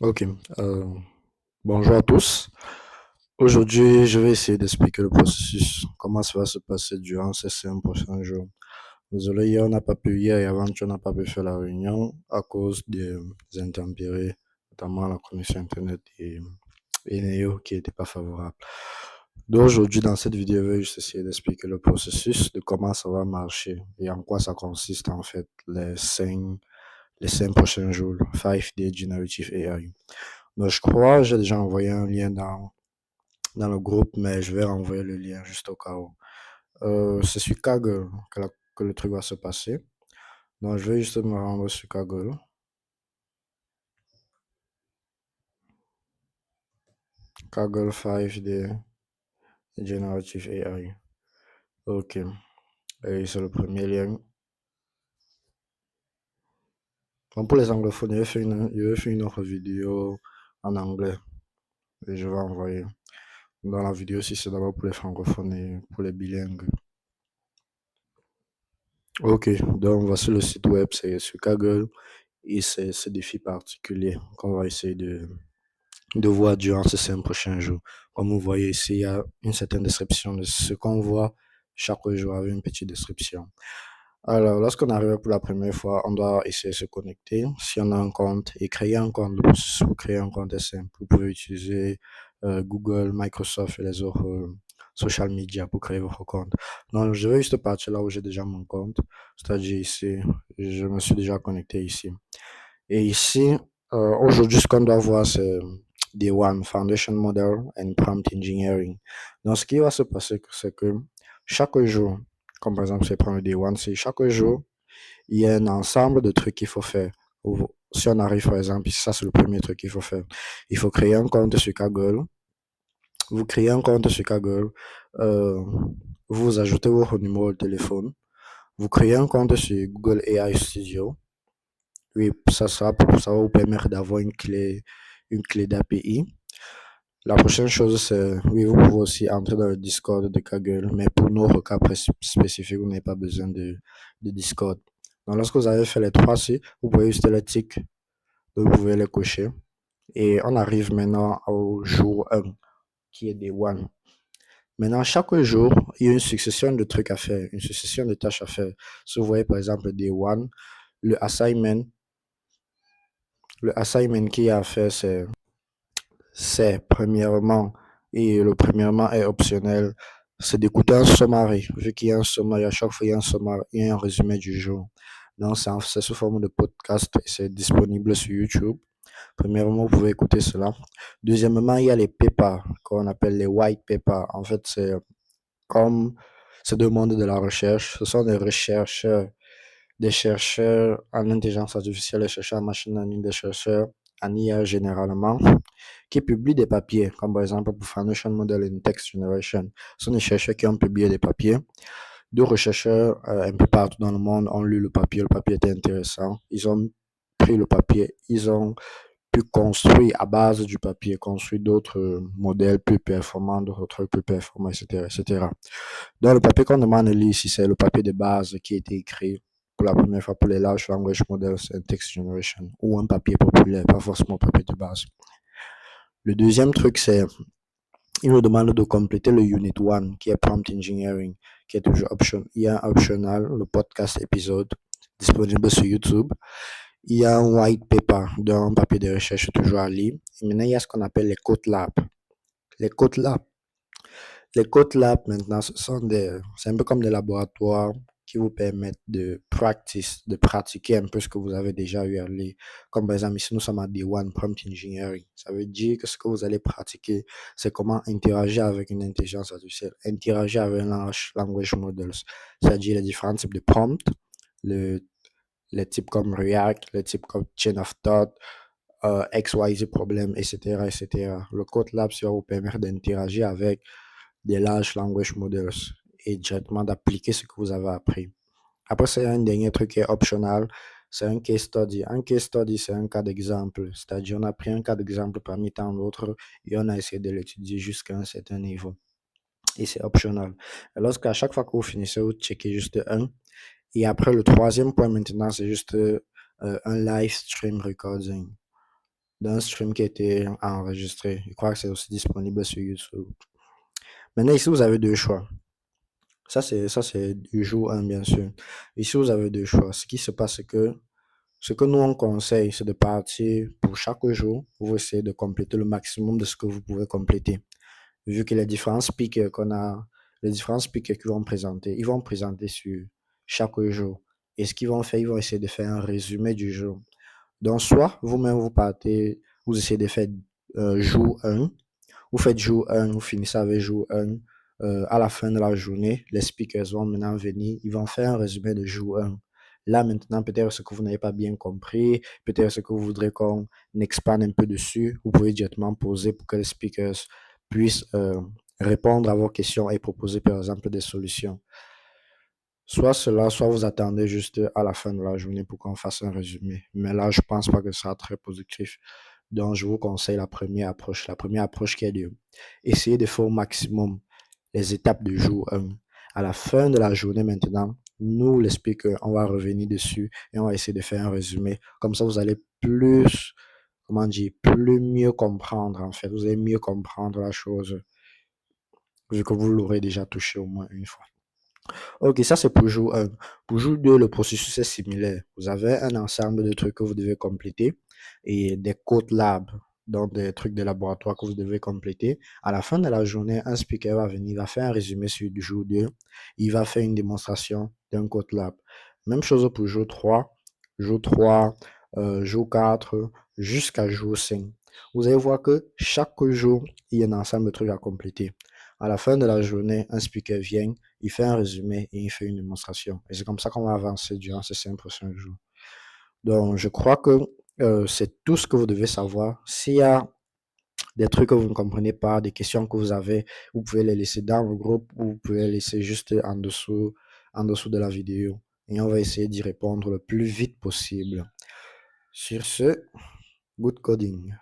Ok, euh, bonjour à tous. Aujourd'hui, je vais essayer d'expliquer le processus, comment ça va se passer durant ces 5 prochains jours. Désolé, hier et avant-hier, on n'a pas pu faire la réunion à cause des intempéries, notamment la connexion Internet et Néo qui n'était pas favorable. Donc aujourd'hui, dans cette vidéo, je vais juste essayer d'expliquer le processus, de comment ça va marcher et en quoi ça consiste en fait les cinq prochains jours, 5D Generative AI. Donc, je crois que j'ai déjà envoyé un lien dans le groupe, mais je vais renvoyer le lien juste au cas où. C'est sur Kaggle que le truc va se passer. Donc, je vais juste me rendre sur Kaggle. Kaggle 5D Generative AI. Ok. Et c'est le premier lien. Donc, pour les anglophones, je vais faire une autre vidéo en anglais et je vais envoyer. Dans la vidéo, si c'est d'abord pour les francophones et pour les bilingues. Ok, donc voici le site web, c'est sur Kaggle et c'est ce défi particulier qu'on va essayer de voir durant ces 5 prochains jours. Comme vous voyez ici, il y a une certaine description de ce qu'on voit chaque jour avec une petite description. Alors, lorsqu'on arrive pour la première fois, on doit essayer de se connecter. Si on a un compte et créer un compte, le processus pour créer un compte est simple. Vous pouvez utiliser Google, Microsoft et les autres social media pour créer votre compte. Donc, je vais juste partir là où j'ai déjà mon compte, c'est-à-dire ici, je me suis déjà connecté ici. Et ici, aujourd'hui, ce qu'on doit voir, c'est Day One, Foundation Model and Prompt Engineering. Donc, ce qui va se passer, c'est que chaque jour, comme par exemple, c'est prendre le Day One, c'est chaque jour, il y a un ensemble de trucs qu'il faut faire. Si on arrive, par exemple, ça, c'est le premier truc qu'il faut faire. Il faut créer un compte sur Kaggle. Vous créez un compte sur Kaggle. euh, vous ajoutez votre numéro de téléphone. Vous créez un compte sur Google AI Studio. Oui, ça va vous permettre d'avoir une clé d'API. La prochaine chose, c'est, oui, vous pouvez aussi entrer dans le Discord de Kaggle, mais pour nos cas spécifiques, vous n'avez pas besoin de Discord. Donc, lorsque vous avez fait les trois C, vous pouvez juste les tics, donc vous pouvez les cocher. Et on arrive maintenant au jour 1, qui est des one. Maintenant, chaque jour, il y a une succession de trucs à faire, une succession de tâches à faire. Si vous voyez par exemple des one, le assignment, le assignment qu'il y a à faire, c'est premièrement, et le premièrement est optionnel, c'est d'écouter un summary. Vu qu'il y a un summary, à chaque fois il y a un summary, il y a un résumé du jour. Donc c'est sous forme de podcast et c'est disponible sur YouTube. Premièrement, vous pouvez écouter cela. Deuxièmement, il y a les papers qu'on appelle les white papers. En fait, comme c'est deux mondes de la recherche. Ce sont des chercheurs en intelligence artificielle, des chercheurs en machine learning, des chercheurs en IA généralement, qui publient des papiers, comme par exemple pour Foundation Model in Text Generation. Ce sont des chercheurs qui ont publié des papiers. Deux chercheurs un peu partout dans le monde ont lu le papier était intéressant. Ils ont pris le papier, ils ont pu construire à base du papier, construire d'autres modèles plus performants, d'autres trucs plus performants, etc., etc. Donc, le papier qu'on demande de lire ici, c'est le papier de base qui a été écrit pour la première fois pour les Large Language Models and Text Generation, ou un papier populaire, pas forcément un papier de base. Le deuxième truc, c'est il nous demande de compléter le Unit 1, qui est Prompt Engineering, qui est toujours option. Il y a un optional, le podcast épisode, disponible sur YouTube. Il y a un white paper, d'un papier de recherche toujours à lire. Et maintenant, il y a ce qu'on appelle les Code Labs. Les Code Labs, Les Code Labs, maintenant, c'est un peu comme des laboratoires qui vous permettent de pratiquer un peu ce que vous avez déjà eu à lire. Comme par exemple, ici, nous sommes à D1 Prompt Engineering. Ça veut dire que ce que vous allez pratiquer, c'est comment interagir avec une intelligence artificielle, interagir avec un language models, c'est-à-dire les différents types de prompts, le, les types comme React, les types comme Chain of Thought, XYZ problème, etc., etc. Le Code Lab, ça va vous permettre d'interagir avec des large language models et directement d'appliquer ce que vous avez appris. Après, c'est un dernier truc qui est optional, c'est un case study. Un case study, c'est un cas d'exemple, c'est-à-dire on a pris un cas d'exemple parmi tant d'autres et on a essayé de l'étudier jusqu'à un certain niveau. Et c'est optional. Lorsqu'à chaque fois que vous finissez, vous checkez juste un. Et après, le troisième point maintenant, c'est juste un live stream recording. d'un stream qui a été enregistré. Je crois que c'est aussi disponible sur YouTube. Maintenant, ici, vous avez deux choix. Ça c'est du jour 1, bien sûr. Ici, vous avez deux choix. Ce qui se passe, c'est que ce que nous on conseille, c'est de partir pour chaque jour. Vous essayez de compléter le maximum de ce que vous pouvez compléter. Vu que les différents speakers qu'on a, les différents speakers qu'ils vont présenter, ils vont présenter sur chaque jour. Et ce qu'ils vont faire, ils vont essayer de faire un résumé du jour. Donc, soit vous-même vous partez, vous essayez de faire jour 1, vous faites jour 1, vous finissez avec jour 1. À la fin de la journée, les speakers vont maintenant venir, ils vont faire un résumé de jour 1. Là, maintenant, peut-être ce que vous n'avez pas bien compris, peut-être ce que vous voudrez qu'on expande un peu dessus, vous pouvez directement poser pour que les speakers puissent répondre à vos questions et proposer, par exemple, des solutions. Soit cela, soit vous attendez juste à la fin de la journée pour qu'on fasse un résumé. Mais là, je pense pas que ça sera très positif. Donc, je vous conseille la première approche. La première approche qui est de essayer de faire au maximum les étapes du jour 1. À la fin de la journée maintenant, nous, les speakers, on va revenir dessus et on va essayer de faire un résumé. Comme ça, vous allez plus, comment dire, plus mieux comprendre en fait. Vous allez mieux comprendre la chose vu que vous l'aurez déjà touché au moins une fois. Ok, ça c'est pour jour 1. Pour jour 2, le processus est similaire. Vous avez un ensemble de trucs que vous devez compléter et des codes lab, donc des trucs de laboratoire que vous devez compléter. À la fin de la journée, un speaker va venir, il va faire un résumé sur du jour 2. Il va faire une démonstration d'un code lab. Même chose pour jour 3, jour 4, jusqu'à jour 5. Vous allez voir que chaque jour, il y a un ensemble de trucs à compléter. À la fin de la journée, un speaker vient, il fait un résumé et il fait une démonstration. Et c'est comme ça qu'on va avancer durant ces 5 prochains jours. Donc, je crois que c'est tout ce que vous devez savoir. S'il y a des trucs que vous ne comprenez pas, des questions que vous avez, vous pouvez les laisser dans le groupe ou vous pouvez les laisser juste en dessous de la vidéo. Et on va essayer d'y répondre le plus vite possible. Sur ce, good coding.